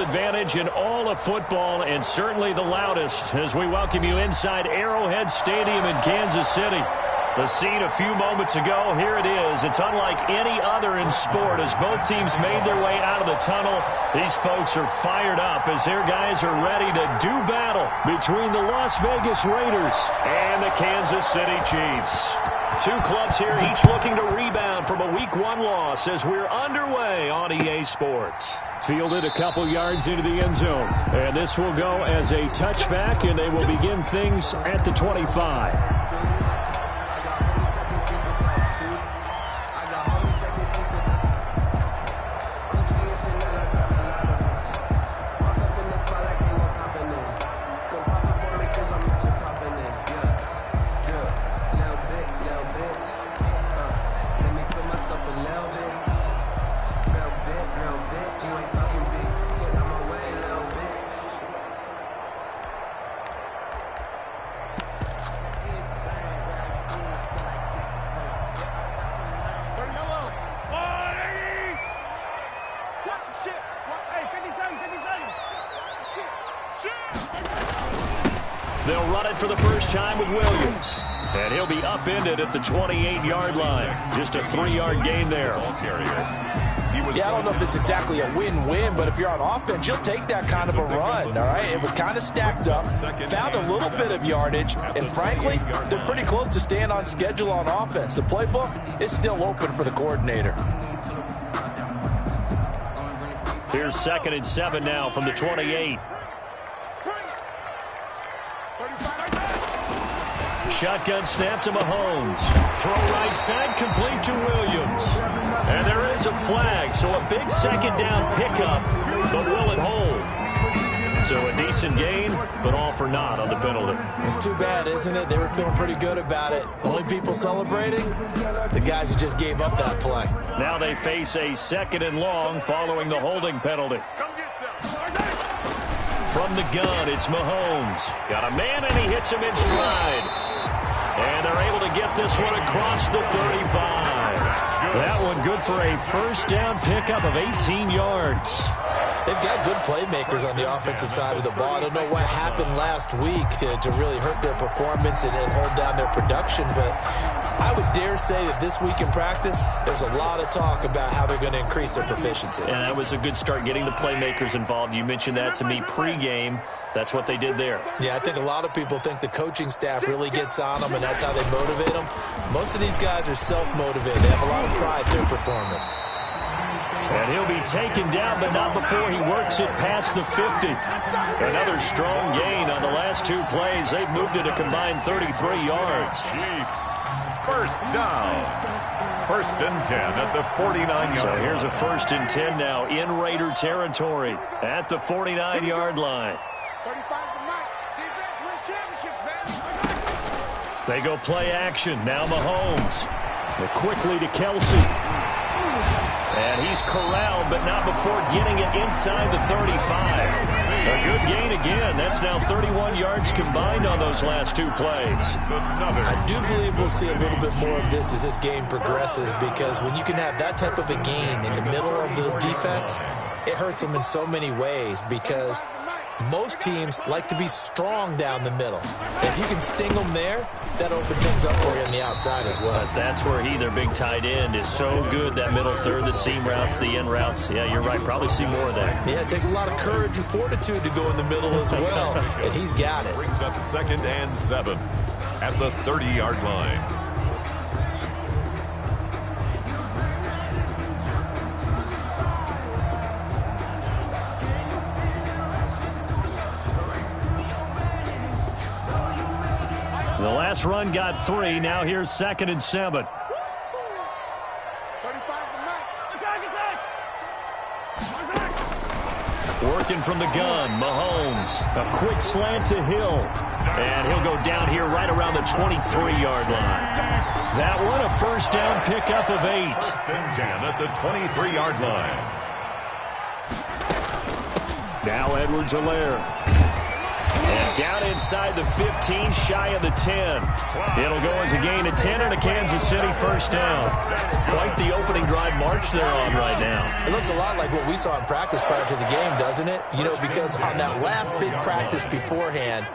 advantage in all of football and certainly the loudest as we welcome you inside Arrowhead Stadium in Kansas City. The scene a few moments ago, here it is. It's unlike any other in sport as both teams made their way out of the tunnel. These folks are fired up as their guys are ready to do battle between the Las Vegas Raiders and the Kansas City Chiefs. Two clubs here, each looking to rebound from a Week 1 loss as we're underway on EA Sports. Fielded a couple yards into the end zone. And this will go as a touchback, and they will begin things at the 25. They'll run it for the first time with Williams. And he'll be upended at the 28-yard line. Just a 3-yard gain there. Yeah, I don't know if it's exactly a win-win, but if you're on offense, you'll take that kind of a run, all right? It was kind of stacked up, found a little bit of yardage, and frankly, they're pretty close to staying on schedule on offense. The playbook is still open for the coordinator. Here's 2nd and 7 now from the 28. Shotgun snap to Mahomes. Throw right side, complete to Williams. And there is a flag, so a big second down pickup, but will it hold? So a decent gain, but all for naught on the penalty. It's too bad, isn't it? They were feeling pretty good about it. The only people celebrating, the guys who just gave up that play. Now they face a 2nd and long following the holding penalty. From the gun, it's Mahomes. Got a man, and he hits him in stride. And they're able to get this one across the 35. That one good for a first down pickup of 18 yards. They've got good playmakers on the offensive side of the ball. I don't know what happened last week to really hurt their performance and hold down their production, but I would dare say that this week in practice, there's a lot of talk about how they're going to increase their proficiency. And that was a good start getting the playmakers involved. You mentioned that to me pregame. That's what they did there. Yeah, I think a lot of people think the coaching staff really gets on them, and that's how they motivate them. Most of these guys are self-motivated. They have a lot of pride in their performance. And he'll be taken down, but not before he works it past the 50. Another strong gain on the last two plays. They've moved it a combined 33 yards. First down. 1st and 10 at the 49-yard line. So here's a 1st and 10 now in Raider territory at the 49-yard line. They go play action. Now Mahomes. Quickly to Kelsey. And he's corralled, but not before getting it inside the 35. A good gain again. That's now 31 yards combined on those last two plays. I do believe we'll see a little bit more of this as this game progresses, because when you can have that type of a gain in the middle of the defense, it hurts them in so many ways, because most teams like to be strong down the middle. If you can sting them there, that opens things up for you on the outside as well. But that's where their big tight end, is so good. That middle third, the seam routes, the end routes. Yeah, you're right. Probably see more of that. Yeah, it takes a lot of courage and fortitude to go in the middle as well, and he's got it. Brings up 2nd and 7 at the 30-yard line. The last run got 3. Now here's 2nd and 7. Working from the gun, Mahomes. A quick slant to Hill. And he'll go down here right around the 23-yard line. That one, a first down pickup of 8. 1st and 10 at the 23-yard line. Now Edwards-Helaire. And down inside the 15, shy of the 10. It'll go as a gain of 10 and a Kansas City first down. Quite the opening drive march they're on right now. It looks a lot like what we saw in practice prior to the game, doesn't it? You know, because on that last big practice beforehand,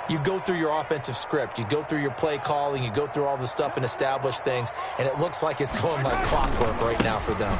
you go through your offensive script. You go through your play calling. You go through all the stuff and establish things. And it looks like it's going like clockwork right now for them.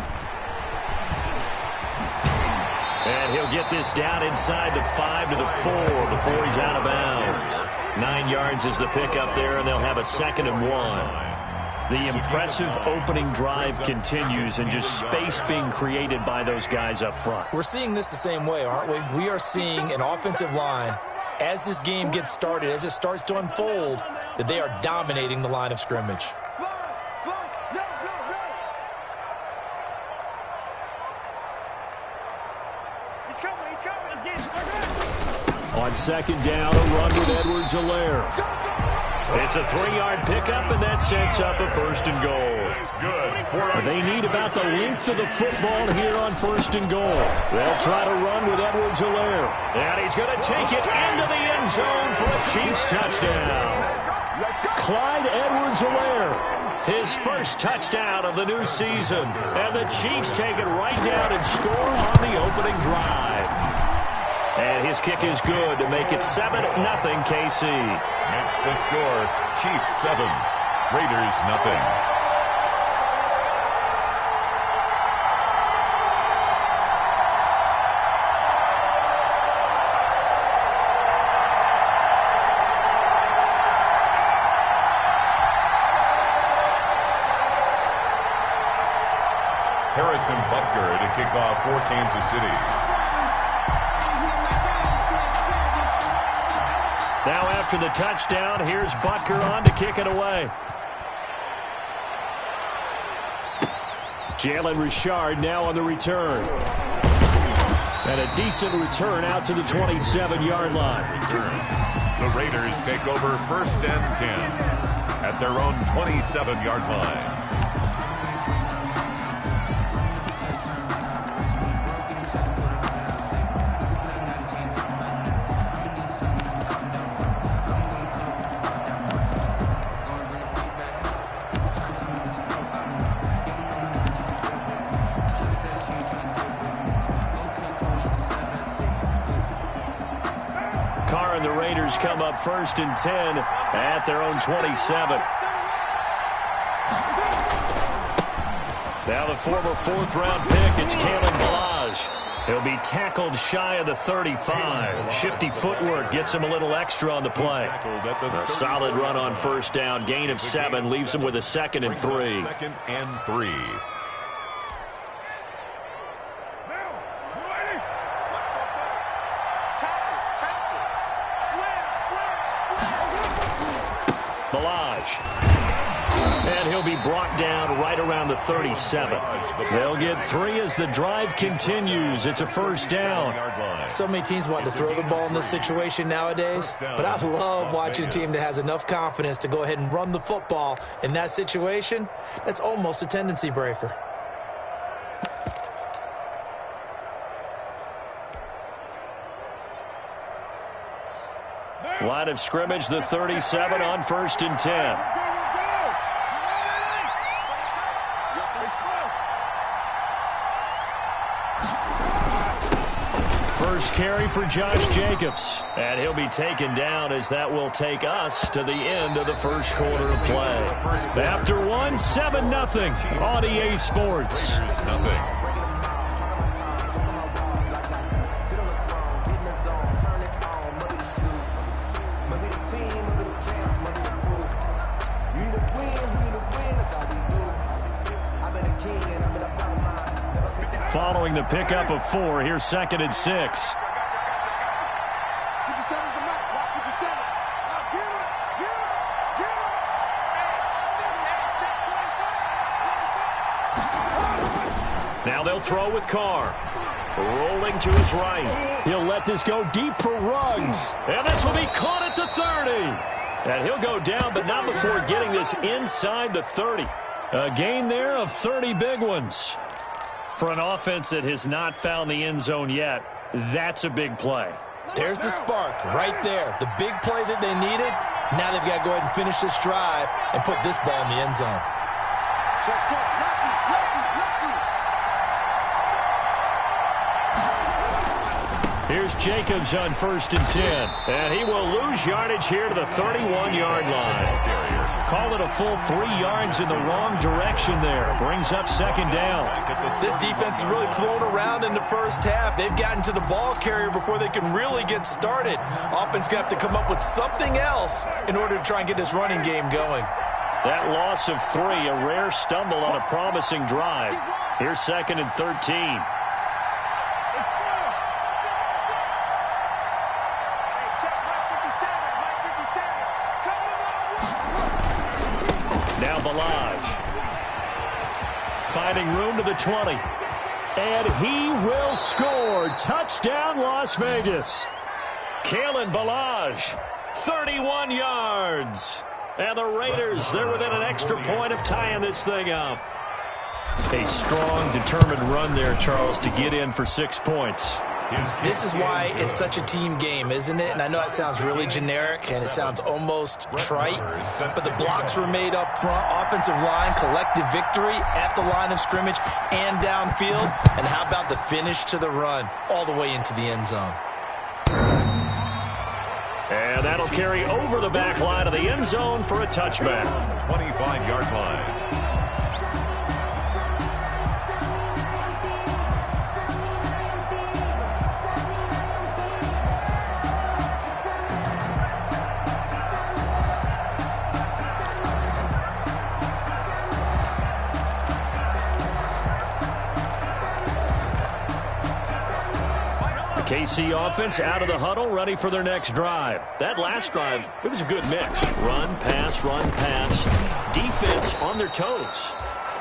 And he'll get this down inside the 5 to the 4 before he's out of bounds. 9 yards is the pickup there, and they'll have a 2nd and 1. The impressive opening drive continues, and just space being created by those guys up front. We're seeing this the same way, aren't we? We are seeing an offensive line, as this game gets started, as it starts to unfold, that they are dominating the line of scrimmage. On 2nd down, a run with Edwards-Helaire. It's a 3-yard pickup, and that sets up a 1st and goal. They need about the length of the football here on 1st and goal. They'll try to run with Edwards-Helaire. And he's going to take it into the end zone for a Chiefs touchdown. Clyde Edwards-Helaire, his first touchdown of the new season. And the Chiefs take it right down and score on the opening drive. And his kick is good to make it 7-0 KC. That's the score. Chiefs 7, Raiders nothing. Harrison Butker to kick off for Kansas City. Now after the touchdown, here's Butker on to kick it away. Jalen Richard now on the return. And a decent return out to the 27-yard line. The Raiders take over 1st and 10 at their own 27-yard line. And the Raiders come up 1st and 10 at their own 27. Now the former 4th-round pick, it's Kalen Ballage. He'll be tackled shy of the 35. Shifty footwork gets him a little extra on the play. A solid run on 1st down. Gain of 7 leaves him with a 2nd and 3. 2nd and 3. And he'll be brought down right around the 37. They'll get 3 as the drive continues. It's a 1st down. So many teams want to throw the ball in this situation nowadays, but I love watching a team that has enough confidence to go ahead and run the football in that situation. That's almost a tendency breaker. Line of scrimmage, the 37 on 1st and 10. First carry for Josh Jacobs. And he'll be taken down as that will take us to the end of the 1st quarter of play. After 1, 7-0 on EA Sports. Following the pickup of 4, here's 2nd and 6. Now they'll throw with Carr. Rolling to his right. He'll let this go deep for Ruggs. And this will be caught at the 30. And he'll go down, but not before getting this inside the 30. A gain there of 30 big ones. For an offense that has not found the end zone yet, that's a big play. There's the spark right there. The big play that they needed. Now they've got to go ahead and finish this drive and put this ball in the end zone. Here's Jacobs on 1st and 10. And he will lose yardage here to the 31-yard line. Call it a full 3 yards in the wrong direction there. Brings up 2nd down. This defense is really thrown around in the first half. They've gotten to the ball carrier before they can really get started. Offense going to have to come up with something else in order to try and get this running game going. That loss of 3, a rare stumble on a promising drive. Here's 2nd and 13. Now Balaj. Finding room to the 20. And he will score. Touchdown, Las Vegas. Kalen Balaj, 31 yards. And the Raiders, they're within an extra point of tying this thing up. A strong, determined run there, Charles, to get in for 6 points. This is why it's such a team game, isn't it? And I know that sounds really generic and it sounds almost trite, but the blocks were made up front, offensive line, collective victory at the line of scrimmage and downfield. And how about the finish to the run all the way into the end zone? And that'll carry over the back line of the end zone for a touchback. 25-yard line. KC offense out of the huddle, ready for their next drive. That last drive, it was a good mix. Run, pass, defense on their toes.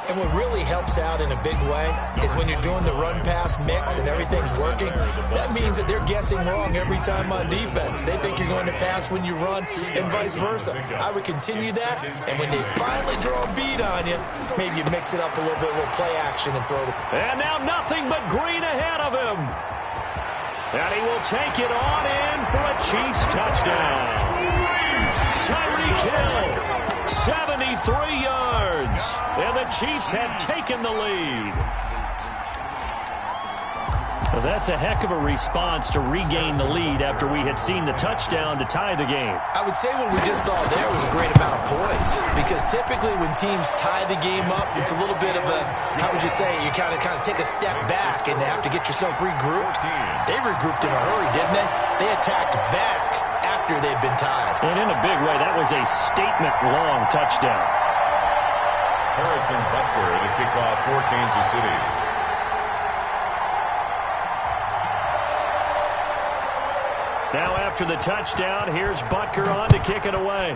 And what really helps out in a big way is when you're doing the run-pass mix and everything's working, that means that they're guessing wrong every time on defense. They think you're going to pass when you run and vice versa. I would continue that, and when they finally draw a beat on you, maybe you mix it up a little bit, a little play action and throw it. And now nothing but green ahead of him. And he will take it on in for a Chiefs touchdown. Tyreek Hill, 73 yards. And the Chiefs have taken the lead. Well, that's a heck of a response to regain the lead after we had seen the touchdown to tie the game. I would say what we just saw there was a great amount of poise, because typically when teams tie the game up, it's a little bit of a, how would you say, you kind of take a step back and have to get yourself regrouped. They regrouped in a hurry, didn't they? They attacked back after they'd been tied. And in a big way, that was a statement-long touchdown. Harrison Butker to kick off for Kansas City. Now after the touchdown, here's Butker on to kick it away.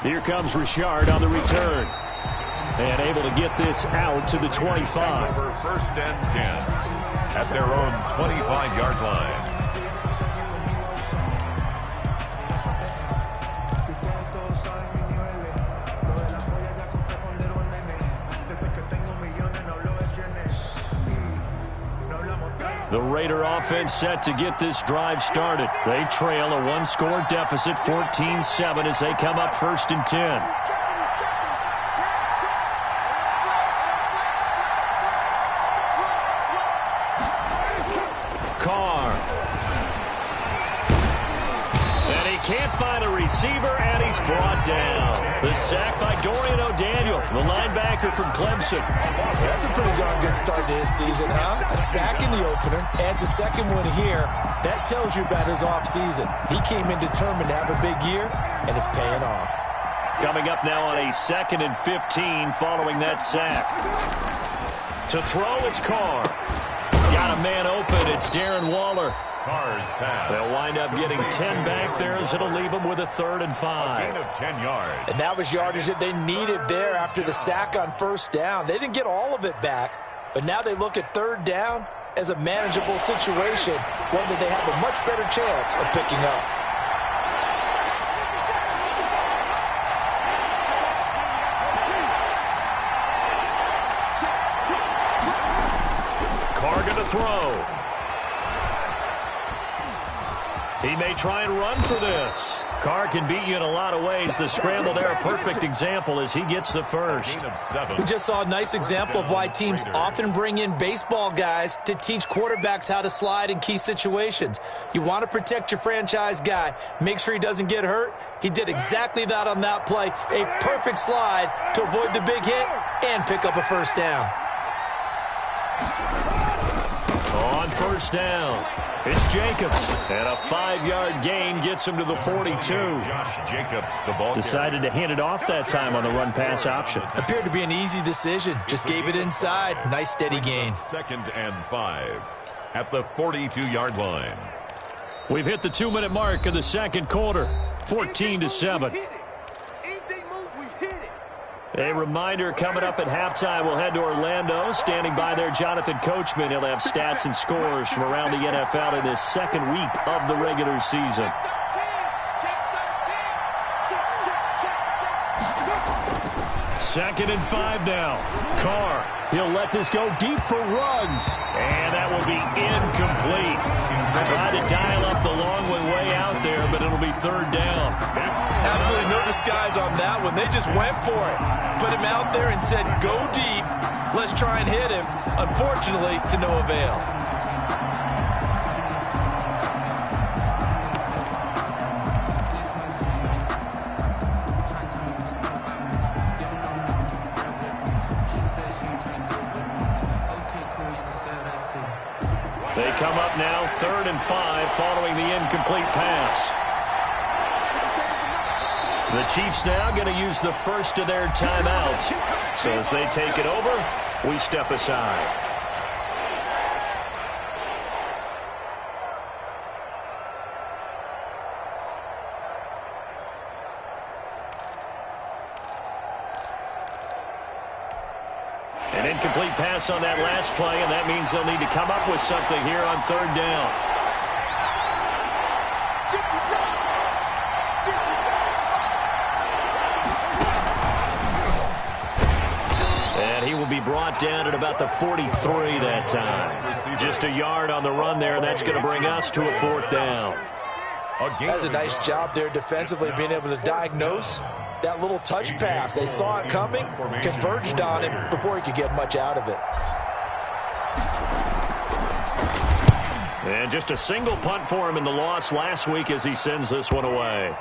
Here comes Richard on the return. And able to get this out to the 25. Over 1st and 10 at their own 25-yard line. The Raider offense set to get this drive started. They trail a one-score deficit, 14-7, as they come up 1st and 10. Carr. And he can't find a receiver, and he's brought down. The sack by Dorian O'Daniel, the linebacker from Clemson. That's a pretty darn good start to his season, huh? A sack in the opener, adds a second one here. That tells you about his offseason. He came in determined to have a big year, and it's paying off. Coming up now on a 2nd and 15 following that sack. To throw, it's Carr. Got a man open. It's Darren Waller. Carr's pass. They'll wind up getting 10 back there, as it'll leave them with a 3rd and 5. A gain of 10 yards. And that was yardage that they needed there after the sack on 1st down. They didn't get all of it back, but now they look at 3rd down as a manageable situation, one that they have a much better chance of picking up. Carr going to throw. He may try and run for this. Carr can beat you in a lot of ways. The scramble there, a perfect example as he gets the first. We just saw a nice example of why teams often bring in baseball guys to teach quarterbacks how to slide in key situations. You want to protect your franchise guy. Make sure he doesn't get hurt. He did exactly that on that play. A perfect slide to avoid the big hit and pick up a first down. On first down, it's Jacobs. And a 5-yard gain gets him to the 42. Josh Jacobs, the ball Decided to hand it off that time on the run-pass option. Appeared to be an easy decision. Just gave it inside. Nice steady gain. 2nd and 5 at the 42-yard line. We've hit the 2-minute mark of the second quarter. 14-7. A reminder, coming up at halftime, we'll head to Orlando. Standing by there, Jonathan Coachman. He'll have stats and scores from around the NFL in this second week of the regular season. Second and 5 now. Carr, he'll let this go deep for Ruggs. And that will be incomplete. Tried to dial up the long way out there, but it'll be third down. Absolutely no disguise on that one. They just went for it. Put him out there and said, go deep. Let's try and hit him. Unfortunately, to no avail. They come up now, 3rd and 5, following the incomplete pass. The Chiefs now going to use the first of their timeouts. So as they take it over, we step aside. An incomplete pass on that last play, and that means they'll need to come up with something here on third down. And he will be brought down at about the 43 that time. Just a yard on the run there, and that's going to bring us to a 4th down. That's a nice job there defensively, being able to diagnose that little touch pass. They saw it coming, converged on him before he could get much out of it. And just a single punt for him in the loss last week as he sends this one away.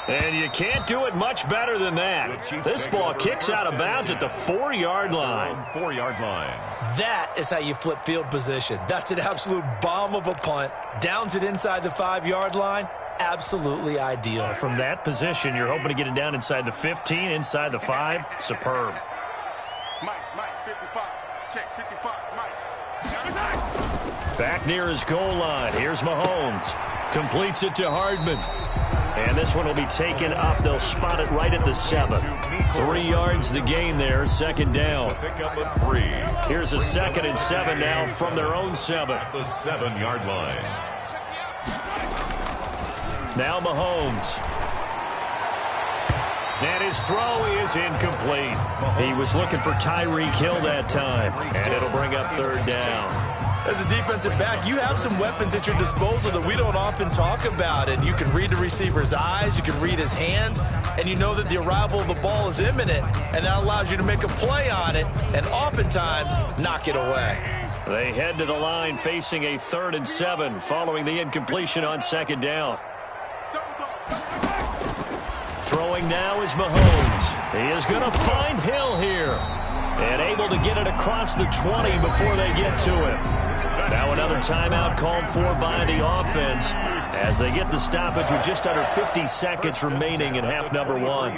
And you can't do it much better than that. This ball kicks out of bounds at the 4-yard line. 4-yard line. That is how you flip field position. That's an absolute bomb of a punt. Downs it inside the 5-yard line. Absolutely ideal. From that position, you're hoping to get it down inside the 15, inside the 5. Superb. Mike, 55. Check, 55, Mike. Back near his goal line. Here's Mahomes. Completes it to Hardman. And this one will be taken up. They'll spot it right at the 7. 3 yards the gain there, 2nd down. Pick up a 3. Here's a 2nd and 7 now from their own 7. The 7-yard line. Now Mahomes. And his throw is incomplete. He was looking for Tyreek Hill that time. And it'll bring up 3rd down. As a defensive back, you have some weapons at your disposal that we don't often talk about. And you can read the receiver's eyes, you can read his hands, and you know that the arrival of the ball is imminent. And that allows you to make a play on it and oftentimes knock it away. They head to the line facing a 3rd and 7 following the incompletion on 2nd down. Throwing now is Mahomes. He is going to find Hill here. And able to get it across the 20 before they get to him. Now another timeout called for by the offense as they get the stoppage with just under 50 seconds remaining in half number 1.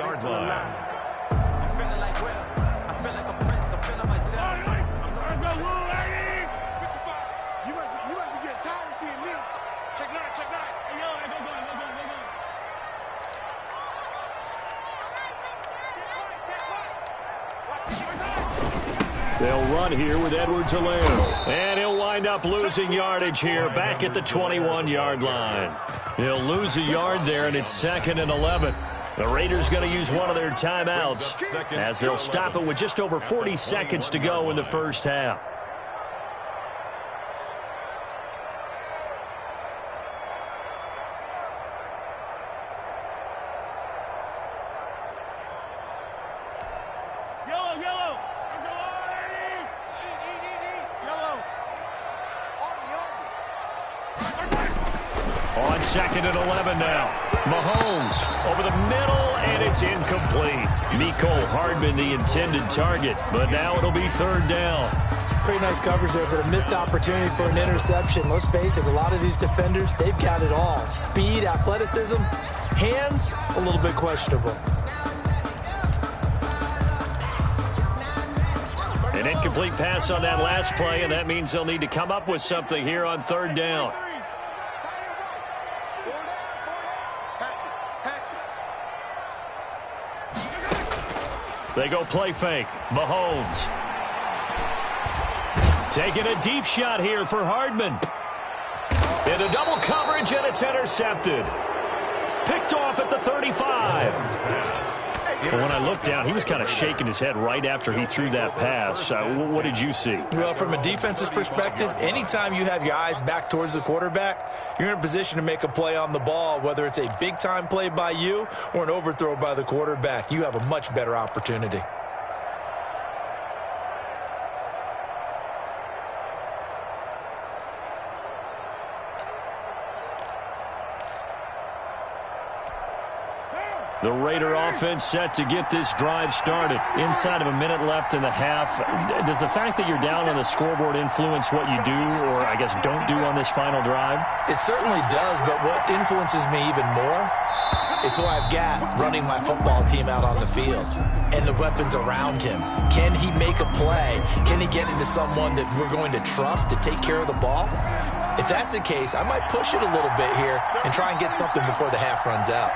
They'll run here with Edwards-Helaire. And he'll wind up losing yardage here back at the 21-yard line. He'll lose a yard there, and it's 2nd and 11. The Raiders going to use one of their timeouts as they'll stop it with just over 40 seconds to go in the first half. On 2nd and 11 now. Mahomes over the middle, and it's incomplete. Mecole Hardman, the intended target, but now it'll be 3rd down. Pretty nice coverage there, but a missed opportunity for an interception. Let's face it, a lot of these defenders, they've got it all. Speed, athleticism, hands, a little bit questionable. An incomplete pass on that last play, and that means they'll need to come up with something here on 3rd down. They go play fake. Mahomes. Taking a deep shot here for Hardman. Into double coverage, and it's intercepted. Picked off at the 35. Well, when I looked down, he was kind of shaking his head right after he threw that pass. What did you see? Well, from a defense's perspective, anytime you have your eyes back towards the quarterback, you're in a position to make a play on the ball, whether it's a big-time play by you or an overthrow by the quarterback. You have a much better opportunity. The Raider offense set to get this drive started. Inside of a minute left in the half. Does the fact that you're down on the scoreboard influence what you do, or I guess don't do on this final drive? It certainly does, but what influences me even more is who I've got running my football team out on the field and the weapons around him. Can he make a play? Can he get into someone that we're going to trust to take care of the ball? If that's the case, I might push it a little bit here and try and get something before the half runs out.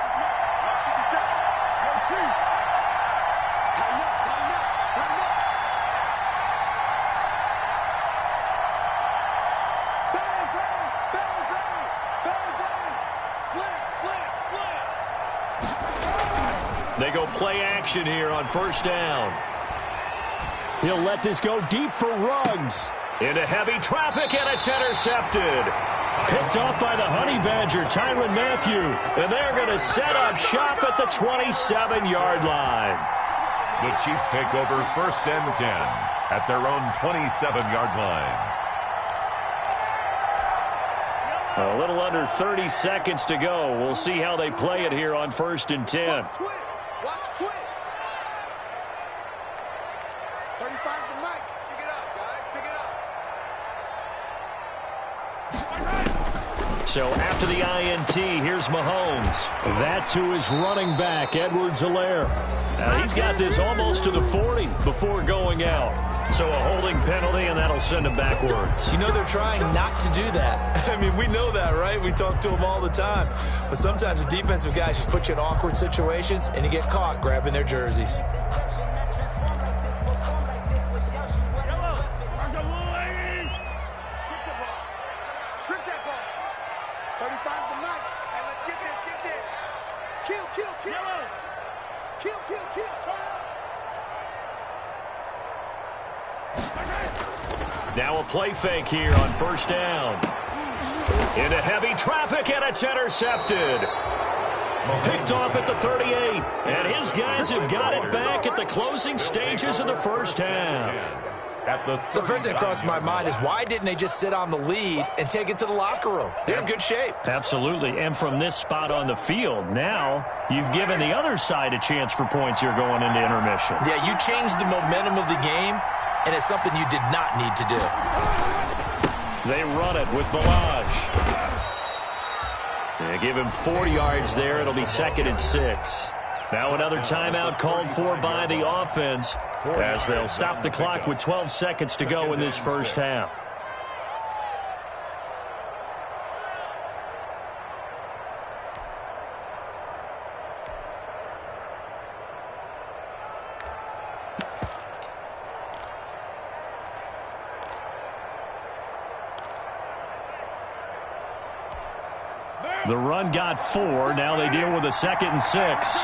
They go play action here on 1st down. He'll let this go deep for Ruggs. Into heavy traffic, and it's intercepted. Picked off by the Honey Badger, Tyrann Mathieu. And they're going to set up shop at the 27-yard line. The Chiefs take over 1st and 10 at their own 27-yard line. A little under 30 seconds to go. We'll see how they play it here on 1st and 10. Watch twins. 35's the mic. Pick it up, guys. Pick it up. So after the INT, here's Mahomes. That's who is running back, Edwards-Helaire. He's got this almost to the 40 before going out. So a holding penalty, and that'll send him backwards. You know they're trying not to do that. I mean, we know that, right? We talk to them all the time. But sometimes the defensive guys just put you in awkward situations, and you get caught grabbing their jerseys. Strip that ball. 35's the mic. And let's get this, Kill. Kill. Turn it up. Now a play fake here on 1st down. Into heavy traffic, and it's intercepted. Picked off at the 38. And his guys have got it back at the closing stages of the 1st half. So the first thing that crossed my mind is why didn't they just sit on the lead and take it to the locker room? They're in good shape. Absolutely. And from this spot on the field, now you've given the other side a chance for points here going into intermission. Yeah, you changed the momentum of the game, and it's something you did not need to do. They run it with Balaj. They give him 4 yards there. It'll be 2nd and 6. Now another timeout called for by the offense as they'll stop the clock with 12 seconds to go in this 1st half. The run got 4. Now they deal with a 2nd and 6.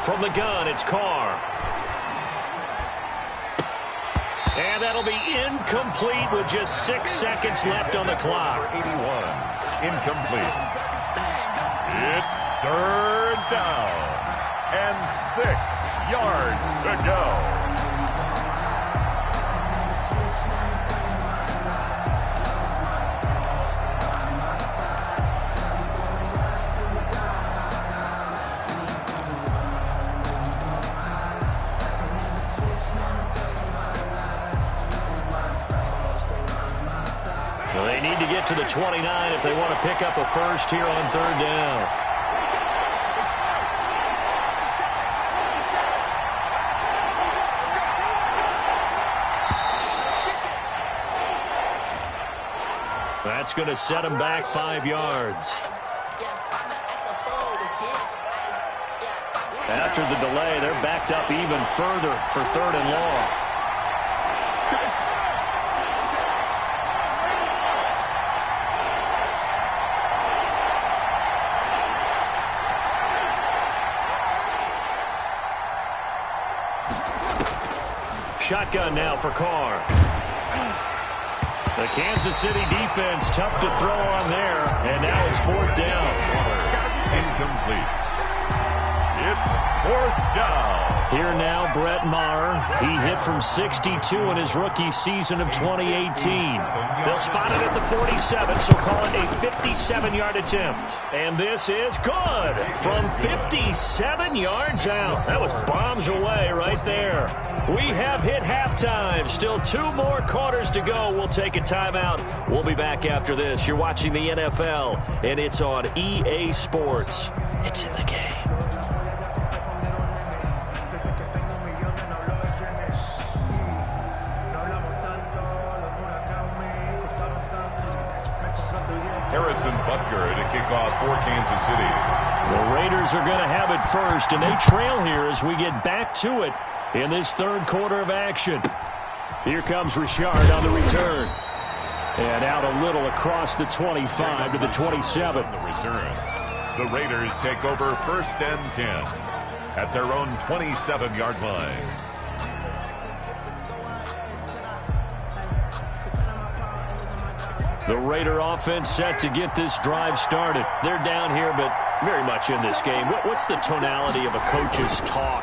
From the gun, it's Carr. And that'll be incomplete with just 6 seconds left on the clock. 81, incomplete. It's 3rd down and 6 yards to go. need to get to the 29 if they want to pick up a first here on third down. That's going to set them back 5 yards. After the delay, they're backed up even further for third and long. Shotgun now for Carr. The Kansas City defense tough to throw on there, and now it's fourth down. Incomplete. It's fourth down. Here now, Brett Maher. He hit from 62 in his rookie season of 2018. They'll spot it at the 47, so call it a 57-yard attempt. And this is good from 57 yards out. That was bombs away right there. We have hit halftime. Still 2 more quarters to go. We'll take a timeout. We'll be back after this. You're watching the NFL, and it's on EA Sports. It's in the game. Harrison Butker to kick off for Kansas City. The Raiders are going to have it first, and they trail here as we get back to it in this third quarter of action. Here comes Richard on the return. And out a little across the 25 to the 27. The return. The Raiders take over first and 10 at their own 27-yard line. The Raider offense set to get this drive started. They're down here, but very much in this game. What's the tonality of a coach's talk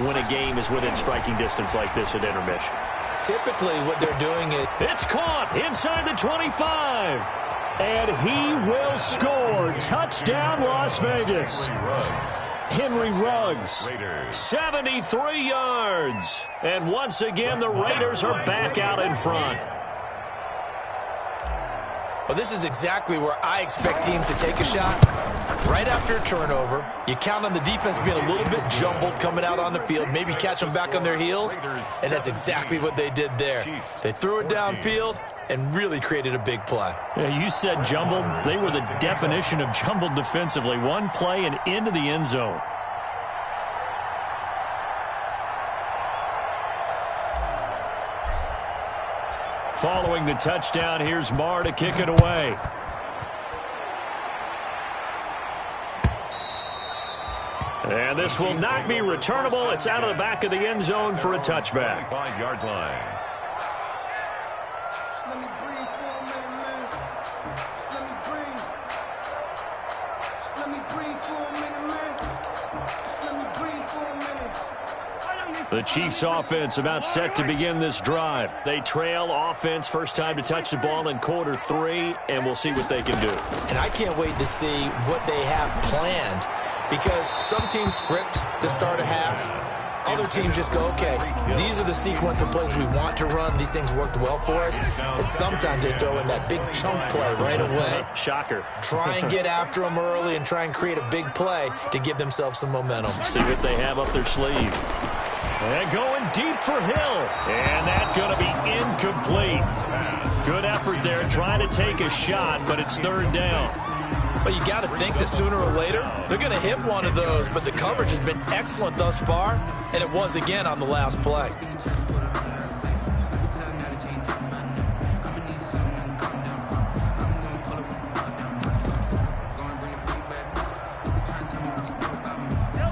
when a game is within striking distance like this at intermission? Typically what they're doing is... It's caught inside the 25. And he will score. Touchdown, Las Vegas. Henry Ruggs, 73 yards. And once again, the Raiders are back out in front. Well, this is exactly where I expect teams to take a shot. Right after a turnover, you count on the defense being a little bit jumbled coming out on the field, maybe catch them back on their heels, and that's exactly what they did there. They threw it downfield and really created a big play. Yeah, you said jumbled. They were the definition of jumbled defensively. One play and into the end zone. Following the touchdown, here's Maher to kick it away. And this will not be returnable. It's out of the back of the end zone for a touchback. 5-yard line. Let me breathe for a minute, man. Let me breathe. Let me breathe for a minute, man. Let me breathe for a minute. The Chiefs offense about set to begin this drive. They trail offense, first time to touch the ball in quarter 3, and we'll see what they can do. And I can't wait to see what they have planned, because some teams script to start a half. Other teams just go, okay, these are the sequence of plays we want to run. These things worked well for us. And sometimes they throw in that big chunk play right away. Shocker. Try and get after them early and try and create a big play to give themselves some momentum. See what they have up their sleeve. And going deep for Hill. And that's going to be incomplete. Good effort there trying to take a shot, but it's third down. But you got to think that sooner or later, they're going to hit one of those. But the coverage has been excellent thus far, and it was again on the last play.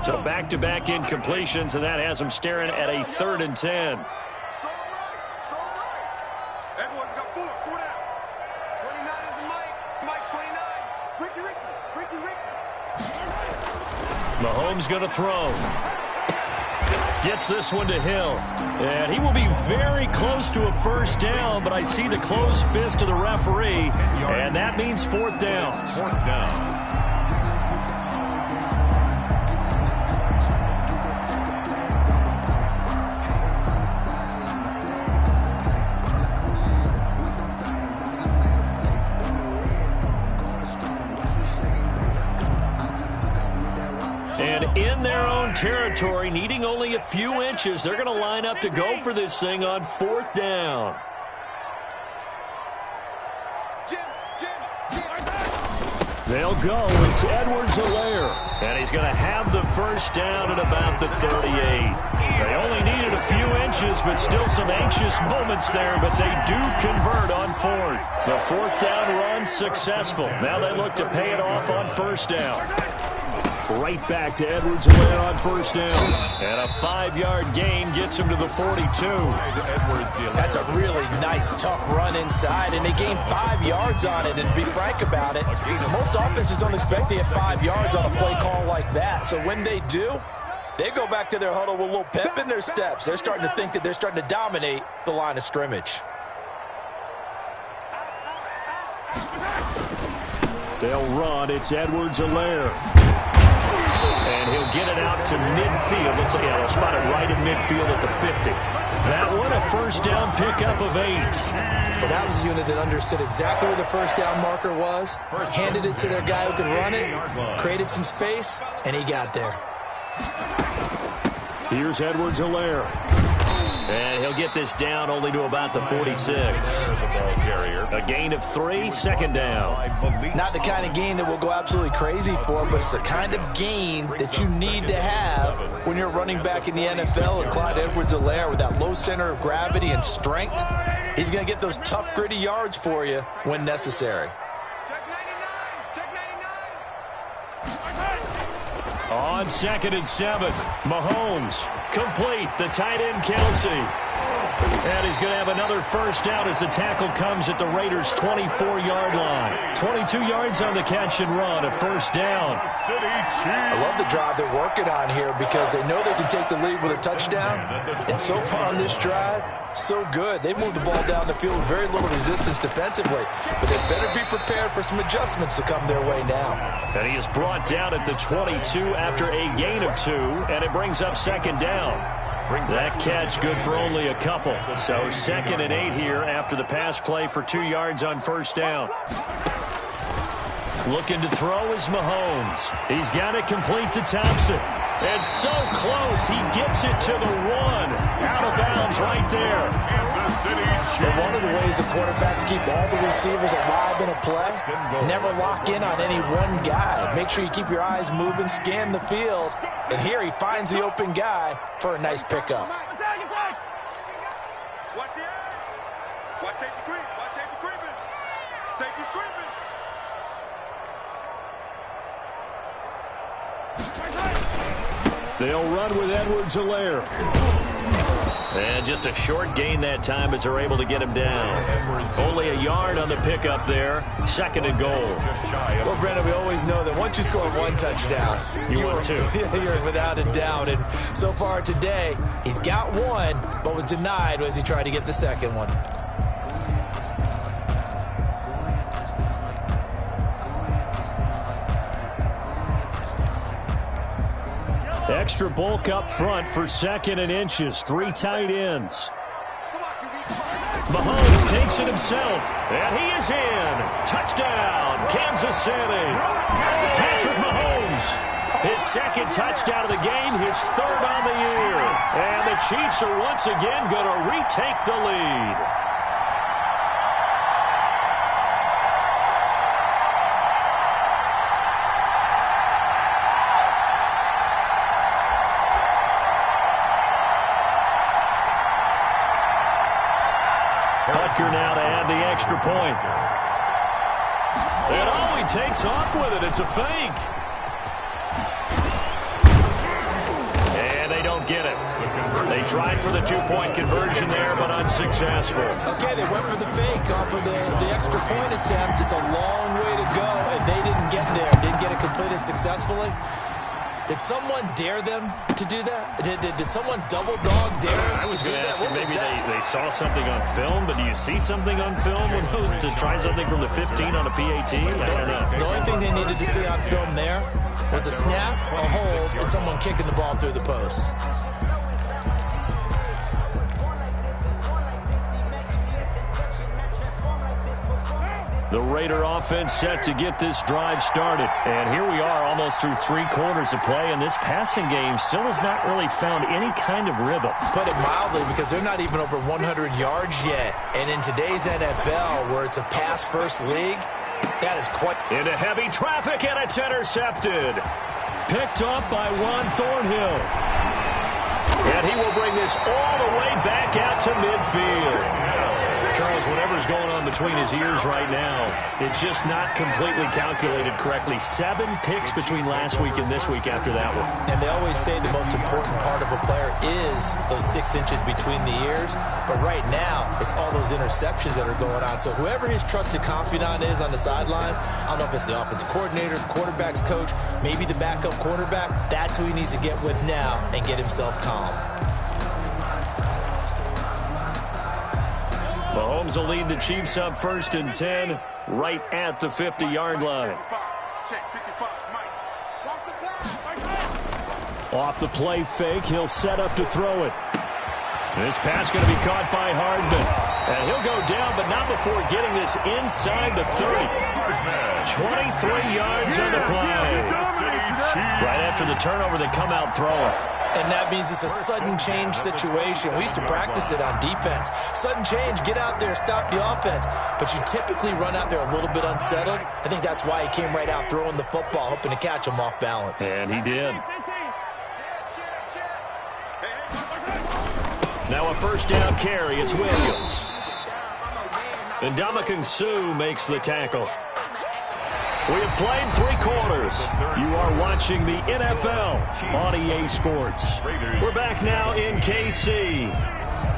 So back-to-back incompletions, and that has them staring at a 3rd and 10. So right. Edwards got 4 down. 29 is Mike 29. Ricky. Mahomes going to throw. Gets this one to Hill. And he will be very close to a first down, but I see the closed fist of the referee, and that means 4th down. 4th down. territory, needing only a few inches. They're going to line up to go for this thing on 4th down. They'll go. It's Edwards-Helaire. And he's going to have the first down at about the 38. They only needed a few inches, but still some anxious moments there, but they do convert on 4th. The 4th down run successful. Now they look to pay it off on 1st down. Right back to Edwards-Helaire on 1st down. And a 5-yard gain gets him to the 42. That's a really nice, tough run inside, and they gained 5 yards on it. And to be frank about it, most offenses don't expect to get 5 yards on a play call like that. So when they do, they go back to their huddle with a little pep in their steps. They're starting to think that they're starting to dominate the line of scrimmage. They'll run. It's Edwards-Helaire. And he'll get it out to midfield. Let's say, yeah, they'll spot it right at midfield at the 50. That one, a 1st down pickup of 8. Well, that was a unit that understood exactly where the 1st down marker was, handed it to their guy who could run it, created some space, and he got there. Here's Edwards-Helaire. And he'll get this down only to about the 46. A gain of 3, 2nd down. Not the kind of gain that we'll go absolutely crazy for, but it's the kind of gain that you need to have when you're running back in the NFL. And Clyde Edwards-Helaire, with that low center of gravity and strength, he's going to get those tough, gritty yards for you when necessary. On 2nd and 7, Mahomes complete. The tight end, Kelsey. And he's going to have another 1st down as the tackle comes at the Raiders' 24-yard line. 22 yards on the catch and run, a 1st down. I love the drive they're working on here because they know they can take the lead with a touchdown. And so far on this drive, so good. They moved the ball down the field with very little resistance defensively. But they better be prepared for some adjustments to come their way now. And he is brought down at the 22 after a gain of 2, and it brings up 2nd down. That catch good for only a couple. So 2nd and 8 here after the pass play for 2 yards on 1st down. Looking to throw is Mahomes. He's got it complete to Thompson. And so close, he gets it to the 1. Out of bounds right there. But one of the ways the quarterbacks keep all the receivers alive in a play, never lock in on any one guy. Make sure you keep your eyes moving, scan the field. And here he finds the open guy for a nice pickup. Watch the edge. Watch safety creep. Watch safety creeping. Safety's creeping. They'll run with Edwards-Helaire. And just a short gain that time as they're able to get him down. Only a yard on the pickup there. 2nd and goal. Well, Brandon, we always know that once you score 1 touchdown, you win 2. You're without a doubt. And so far today, he's got 1, but was denied as he tried to get the 2nd one. Extra bulk up front for 2nd and inches. 3 tight ends. Mahomes takes it himself, and he is in. Touchdown, Kansas City. Patrick Mahomes, his 2nd touchdown of the game, his 3rd on the year. And the Chiefs are once again going to retake the lead. Butker now to add the extra point. And oh, he takes off with it. It's a fake. And they don't get it. They tried for the 2-point conversion there, but unsuccessful. Okay, they went for the fake off of the extra point attempt. It's a long way to go, and they didn't get there. Didn't get it completed successfully. Did someone dare them to do that? Did someone double dog dare I was to do going to that? ask you, maybe they saw something on film, but do you see something on film when those to try something from the 15 on a PAT? I don't know. The only thing they needed to see on film there was a snap, a hold, and someone kicking the ball through the post. The Raider offense set to get this drive started. And here we are almost through 3 quarters of play, and this passing game still has not really found any kind of rhythm. Put it mildly, because they're not even over 100 yards yet. And in today's NFL, where it's a pass-first league, that is quite... Into heavy traffic, and it's intercepted. Picked off by Juan Thornhill. And he will bring this all the way back out to midfield. Charles, whatever's going on between his ears right now, it's just not completely calculated correctly. 7 picks between last week and this week after that one. And they always say the most important part of a player is those 6 inches between the ears. But right now, it's all those interceptions that are going on. So whoever his trusted confidant is on the sidelines, I don't know if it's the offensive coordinator, the quarterback's coach, maybe the backup quarterback, that's who he needs to get with now and get himself calm. Mahomes will lead the Chiefs up 1st and 10 right at the 50-yard line. Off the play fake, he'll set up to throw it. This pass going to be caught by Hardman. And he'll go down, but not before getting this inside the 30. 23 yards on the play. Right after the turnover, they come out throwing. And that means it's a sudden change situation. We used to practice it on defense. Sudden change, get out there, stop the offense. But you typically run out there a little bit unsettled. I think that's why he came right out throwing the football, hoping to catch him off balance. And he did. Now a 1st down carry, it's Williams. And Ndamukong Suh makes the tackle. We have played 3 quarters. You are watching the NFL on EA Sports. We're back now in KC.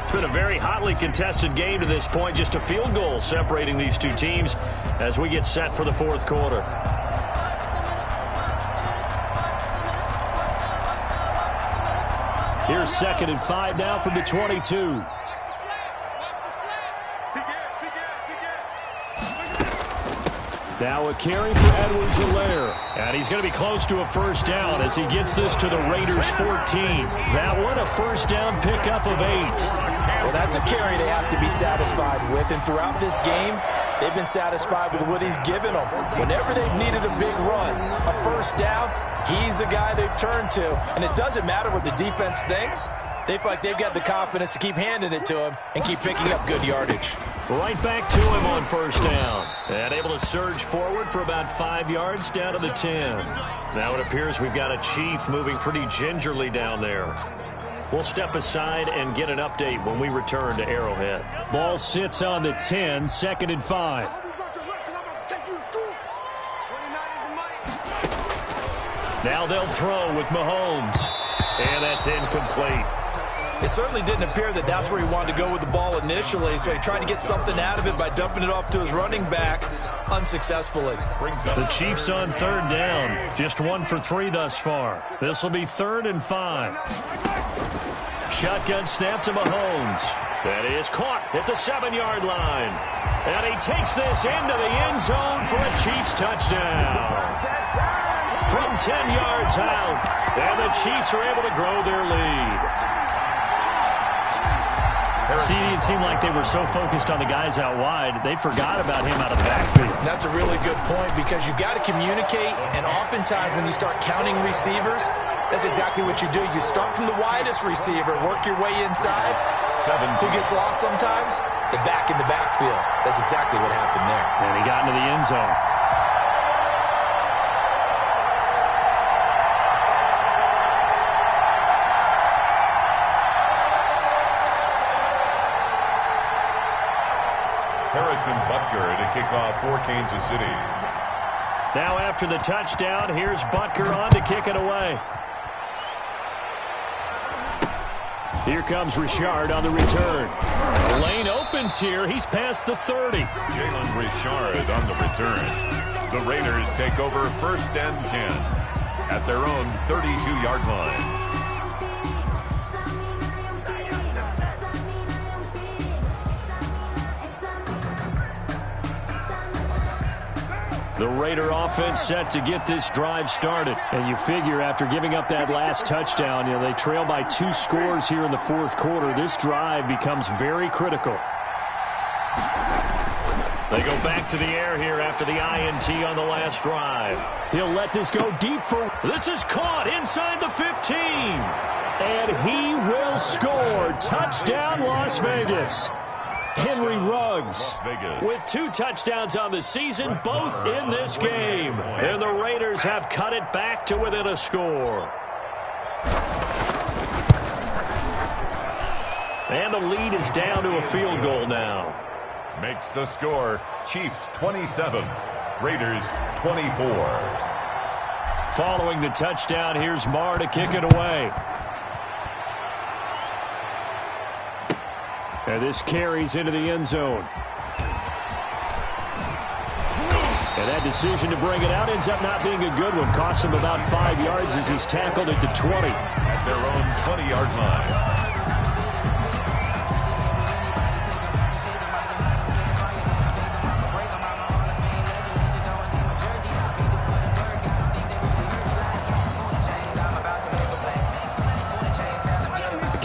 It's been a very hotly contested game to this point. Just a field goal separating these 2 teams as we get set for the 4th quarter. Here's 2nd and 5 now from the 22. Now a carry for Edwards-Helaire. And he's going to be close to a 1st down as he gets this to the Raiders' 14. That one, a 1st down pickup of 8. Well, that's a carry they have to be satisfied with. And throughout this game, they've been satisfied with what he's given them. Whenever they've needed a big run, a 1st down, he's the guy they've turned to. And it doesn't matter what the defense thinks. They feel like they've got the confidence to keep handing it to him and keep picking up good yardage. Right back to him on 1st down. And able to surge forward for about 5 yards down to the 10. Now it appears we've got a Chief moving pretty gingerly down there. We'll step aside and get an update when we return to Arrowhead. Ball sits on the 10, 2nd and 5. Now they'll throw with Mahomes. And that's incomplete. It certainly didn't appear that that's where he wanted to go with the ball initially, so he tried to get something out of it by dumping it off to his running back unsuccessfully. The Chiefs on 3rd down, just 1 for 3 thus far. This will be 3rd and 5. Shotgun snap to Mahomes. That is caught at the 7-yard line. And he takes this into the end zone for a Chiefs touchdown. From 10 yards out, and the Chiefs are able to grow their lead. It seemed like they were so focused on the guys out wide, they forgot about him out of the backfield. That's a really good point, because you've got to communicate, and oftentimes when you start counting receivers, that's exactly what you do. You start from the widest receiver, work your way inside. Who gets lost sometimes? The back in the backfield. That's exactly what happened there. And he got into the end zone. Butker to kick off for Kansas City. Now after the touchdown, here's Butker on to kick it away. Here comes Richard on the return. The lane opens here. He's past the 30. Jalen Richard on the return. The Raiders take over 1st and 10 at their own 32-yard line. The Raider offense set to get this drive started. And you figure after giving up that last touchdown, they trail by 2 scores here in the 4th quarter. This drive becomes very critical. They go back to the air here after the INT on the last drive. He'll let this go deep for... This is caught inside the 15. And he will score. Touchdown, Las Vegas. Henry Ruggs with 2 touchdowns on the season, both in this game. And the Raiders have cut it back to within a score. And the lead is down to a field goal now. Makes the score Chiefs 27, Raiders 24. Following the touchdown, here's Marr to kick it away. And this carries into the end zone. And that decision to bring it out ends up not being a good one. Costs him about 5 yards as he's tackled at the 20. At their own 20-yard line.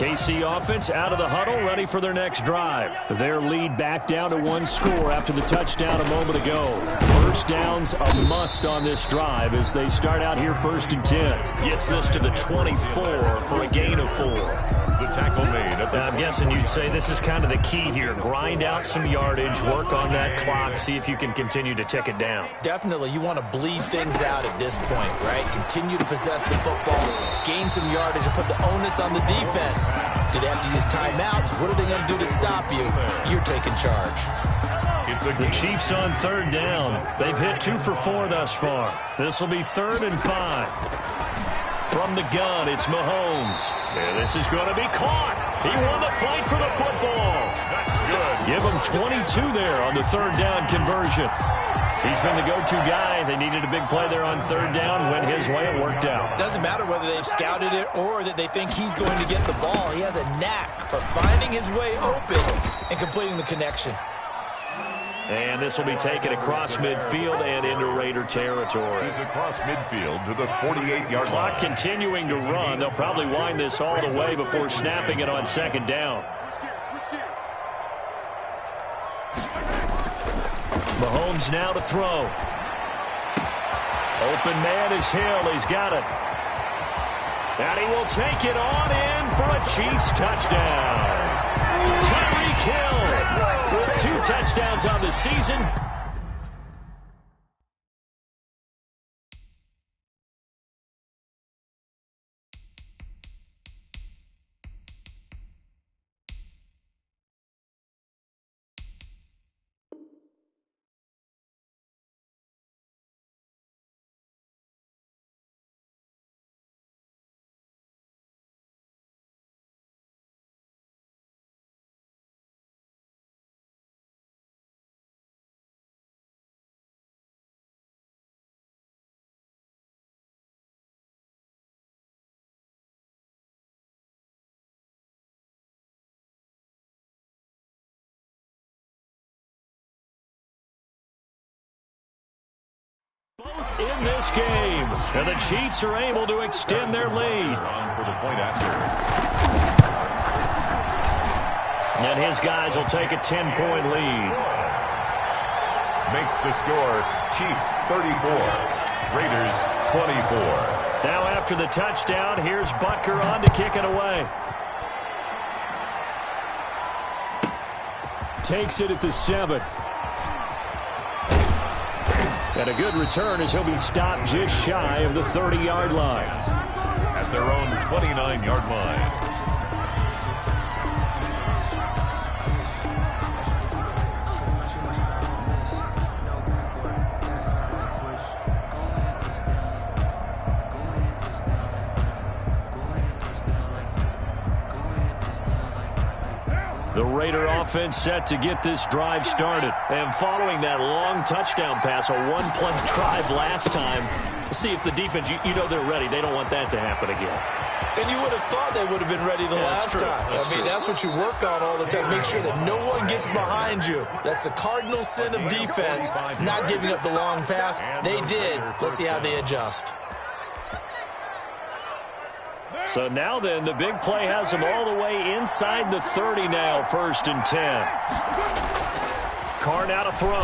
KC offense out of the huddle, ready for their next drive. Their lead back down to 1 score after the touchdown a moment ago. First down's a must on this drive as they start out here 1st and 10. Gets this to the 24 for a gain of 4. The tackle made. I'm guessing you'd say this is kind of the key here. Grind out some yardage, work on that clock, see if you can continue to tick it down. Definitely, you want to bleed things out at this point, right? Continue to possess the football, gain some yardage, and put the onus on the defense. Do they have to use timeouts? What are they going to do to stop you? You're taking charge. The Chiefs on 3rd down. They've hit 2 for 4 thus far. This will be 3rd and 5. From the gun, it's Mahomes. And this is going to be caught. He won the fight for the football. That's good. Give him 22 there on the 3rd down conversion. He's been the go-to guy. They needed a big play there on 3rd down. Went his way. It worked out. Doesn't matter whether they've scouted it or that they think he's going to get the ball. He has a knack for finding his way open and completing the connection. And this will be taken across midfield and into Raider territory. He's across midfield to the 48-yard line. Clock continuing to run. They'll probably wind this all the way before snapping it on 2nd down. Mahomes now to throw. Open man is Hill. He's got it. And he will take it on in for a Chiefs touchdown. Tyreek Hill with 2 touchdowns on the season. Both in this game, and the Chiefs are able to extend their lead. For the point after. And his guys will take a 10-point lead. Makes the score Chiefs 34, Raiders 24. Now after the touchdown, here's Butker on to kick it away. Takes it at the 7. And a good return as he'll be stopped just shy of the 30-yard line. At their own 29-yard line. The Raider offense set to get this drive started. And following that long touchdown pass, a 1-play drive last time, see if the defense, you know they're ready. They don't want that to happen again. And you would have thought they would have been ready the last time. That's what you work on all the time. Make sure that no one gets behind you. That's the cardinal sin of defense, not giving up the long pass. They did. Let's see how they adjust. So now then, the big play has him all the way inside the 30 now, 1st and 10. Carr now to throw.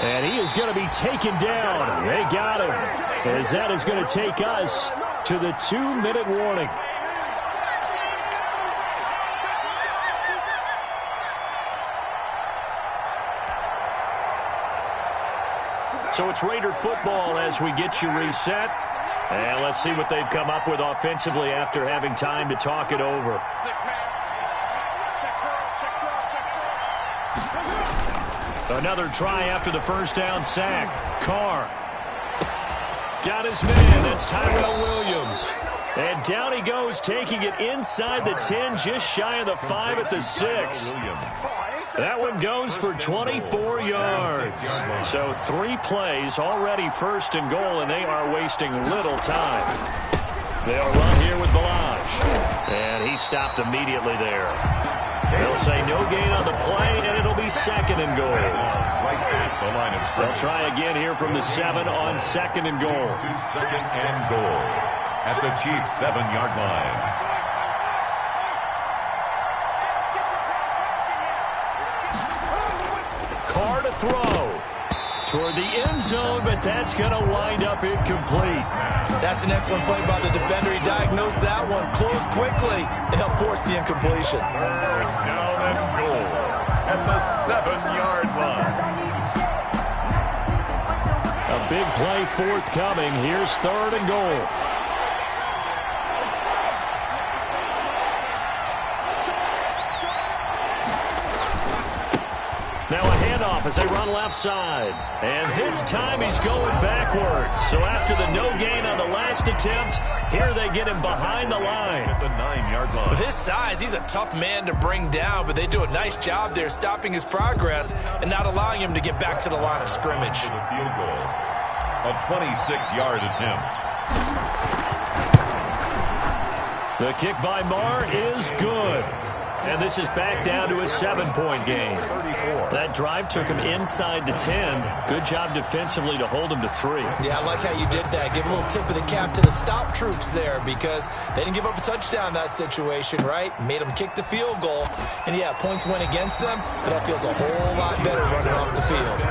And he is going to be taken down. They got him. As that is going to take us to the 2-minute warning. So it's Raider football as we get you reset. And let's see what they've come up with offensively after having time to talk it over. Another try after the first down sack. Carr got his man. That's Tyrell Williams. And down he goes, taking it inside the 10, just shy of the 5 at the 6. That one goes for 24 yards. So 3 plays, already first and goal, and they are wasting little time. They'll run here with Balaj. And he stopped immediately there. They'll say no gain on the play, and it'll be second and goal. They'll try again here from the 7 on second and goal. Second and goal at the Chiefs' 7-yard line. Carr to throw toward the end zone, but that's going to wind up incomplete. That's an excellent play by the defender. He diagnosed that one, closed quickly, and helped force the incompletion. Down and goal at the 7-yard line. A big play forthcoming. Here's third and goal. Now a handoff as they run left side. And this time he's going backwards. So after the no gain on the last attempt, here they get him behind the line. At the 9-yard line. With his size, he's a tough man to bring down, but they do a nice job there stopping his progress and not allowing him to get back to the line of scrimmage. For the field goal. A 26-yard attempt. The kick by Marr is good. And this is back down to a 7-point game. That drive took him inside the 10. Good job defensively to hold him to 3. Yeah, I like how you did that. Give a little tip of the cap to the stop troops there because they didn't give up a touchdown in that situation, right? Made them kick the field goal. And, yeah, points went against them, but that feels a whole lot better running off the field.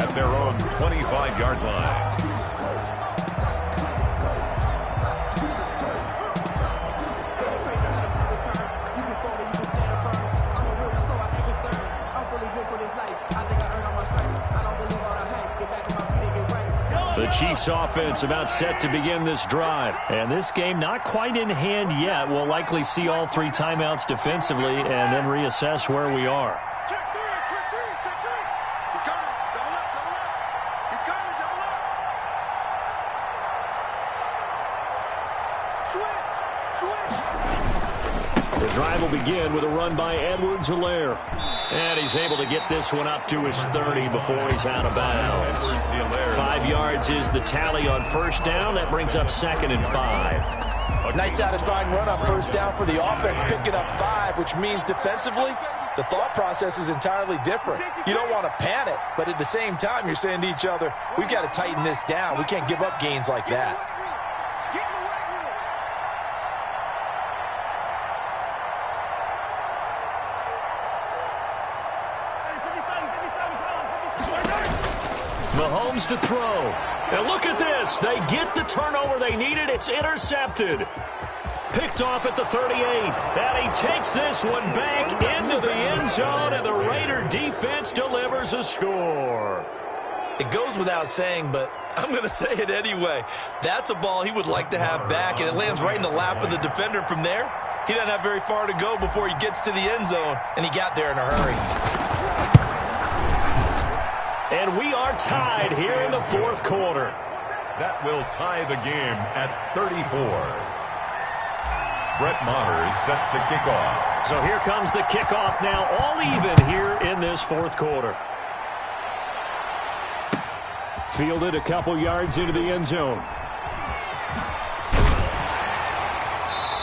At their own 25-yard line. The Chiefs offense about set to begin this drive. And this game not quite in hand yet. We'll likely see all 3 timeouts defensively and then reassess where we are. Check 3, check 3, check 3. He's coming. Double up, double up. He's coming, double up. Switch, switch. The drive will begin with a run by Edwards-Helaire. And he's able to get this one up to his 30 before he's out of bounds. 5 yards is the tally on first down. That brings up second and 5. Nice satisfying run on first down for the offense, picking up 5, which means defensively, the thought process is entirely different. You don't want to panic, but at the same time, you're saying to each other, we've got to tighten this down. We can't give up gains like that. Mahomes to throw. And look at this. They get the turnover they needed. It's intercepted. Picked off at the 38. And he takes this one back into the end zone, and the Raider defense delivers a score. It goes without saying, but I'm going to say it anyway. That's a ball he would like to have back, and it lands right in the lap of the defender. From there, he doesn't have very far to go before he gets to the end zone, and he got there in a hurry. And we are tied here in the fourth quarter. That will tie the game at 34. Brett Maher is set to kick off. So here comes the kickoff now, all even here in this fourth quarter. Fielded a couple yards into the end zone.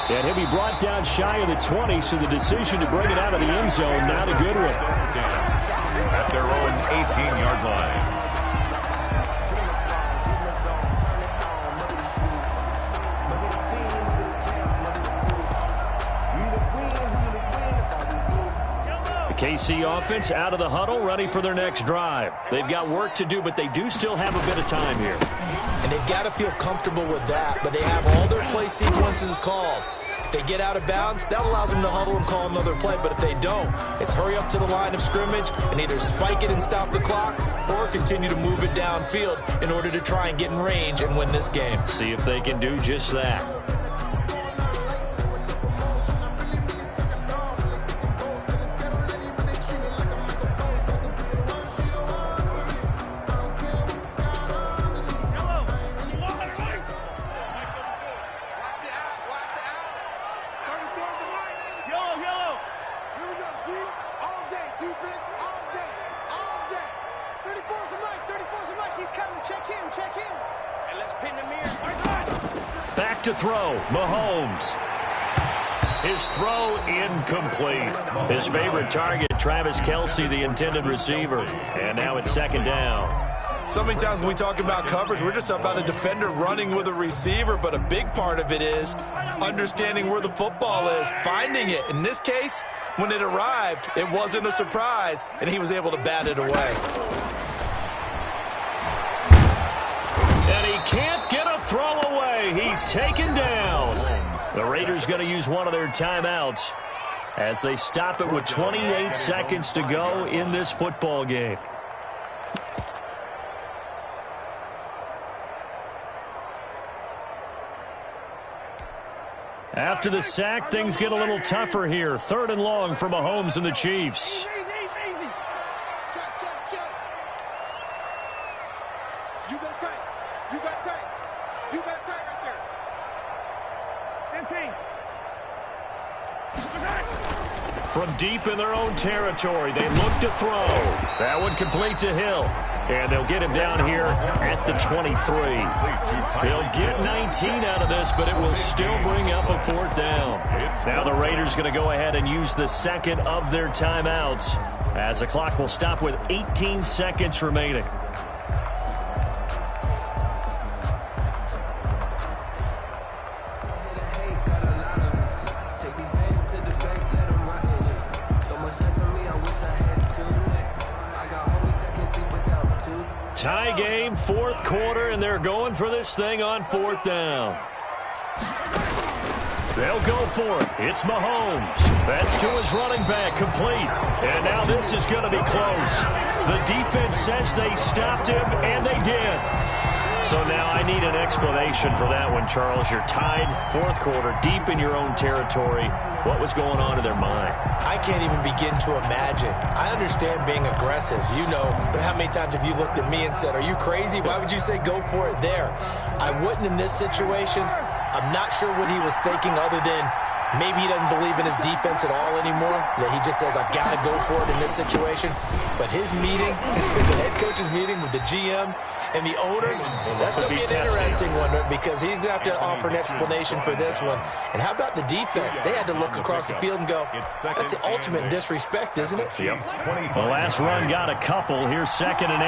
And he'll be brought down shy of the 20, so the decision to bring it out of the end zone, not a good one. At their own 18-yard line. The KC offense out of the huddle, ready for their next drive. They've got work to do, but they do still have a bit of time here. And they've got to feel comfortable with that, but they have all their play sequences called. If they get out of bounds, that allows them to huddle and call another play, but if they don't, it's hurry up to the line of scrimmage and either spike it and stop the clock or continue to move it downfield in order to try and get in range and win this game. See if they can do just that. Back to throw, Mahomes. His throw incomplete. His favorite target, Travis Kelce, the intended receiver. And now it's second down. So many times when we talk about coverage, we're just about a defender running with a receiver, but a big part of it is understanding where the football is, finding it. In this case, when it arrived, it wasn't a surprise, and he was able to bat it away. And he can't get a throw away. He's taken down. The Raiders going to use one of their timeouts as they stop it with 28 seconds to go in this football game. After the sack, things get a little tougher here. 3rd and long for Mahomes and the Chiefs. From deep in their own territory, they look to throw. That one complete to Hill. And they'll get him down here at the 23. They'll get 19 out of this, but it will still bring up a 4th down. Now the Raiders going to go ahead and use the second of their timeouts as the clock will stop with 18 seconds remaining. Tie game, 4th quarter, and they're going for this thing on 4th down. They'll go for it. It's Mahomes. That's to his running back, complete. And now this is going to be close. The defense says they stopped him, and they did. So now I need an explanation for that one, Charles. You're tied, 4th quarter, deep in your own territory. What was going on in their mind? I can't even begin to imagine. I understand being aggressive. You know, how many times have you looked at me and said, are you crazy? Why would you say go for it there? I wouldn't in this situation. I'm not sure what he was thinking other than maybe he doesn't believe in his defense at all anymore. That he just says, I've got to go for it in this situation. But his meeting, the head coach's meeting with the GM and the owner, that's going to be an interesting one because he's going to have to offer an explanation for this one. And how about the defense? They had to look across the field and go, that's the ultimate disrespect, isn't it? Yep. The last run got a couple. Here's 2nd and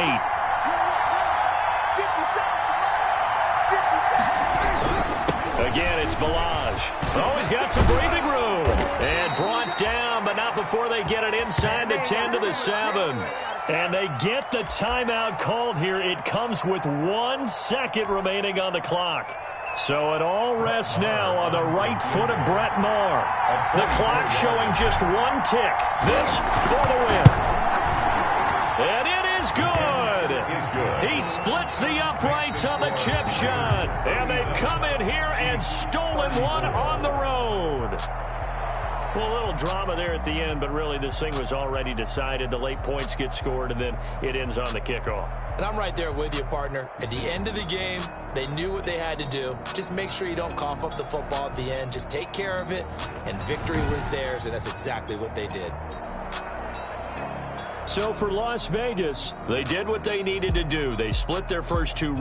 8. Again, it's Balaj. Oh, he's got some breathing room. And brought down, but not before they get it inside the 10 to the 7. And they get the timeout called here. It comes with 1 second remaining on the clock. So it all rests now on the right foot of Brett Maher. The clock showing just 1 tick. This for the win. And it is good. He splits the uprights on the chip shot. And they've come in here and stolen one on the road. Well, a little drama there at the end, but really this thing was already decided. The late points get scored, and then it ends on the kickoff. And I'm right there with you, partner. At the end of the game, they knew what they had to do. Just make sure you don't cough up the football at the end. Just take care of it, and victory was theirs, and that's exactly what they did. So for Las Vegas, they did what they needed to do. They split their first 2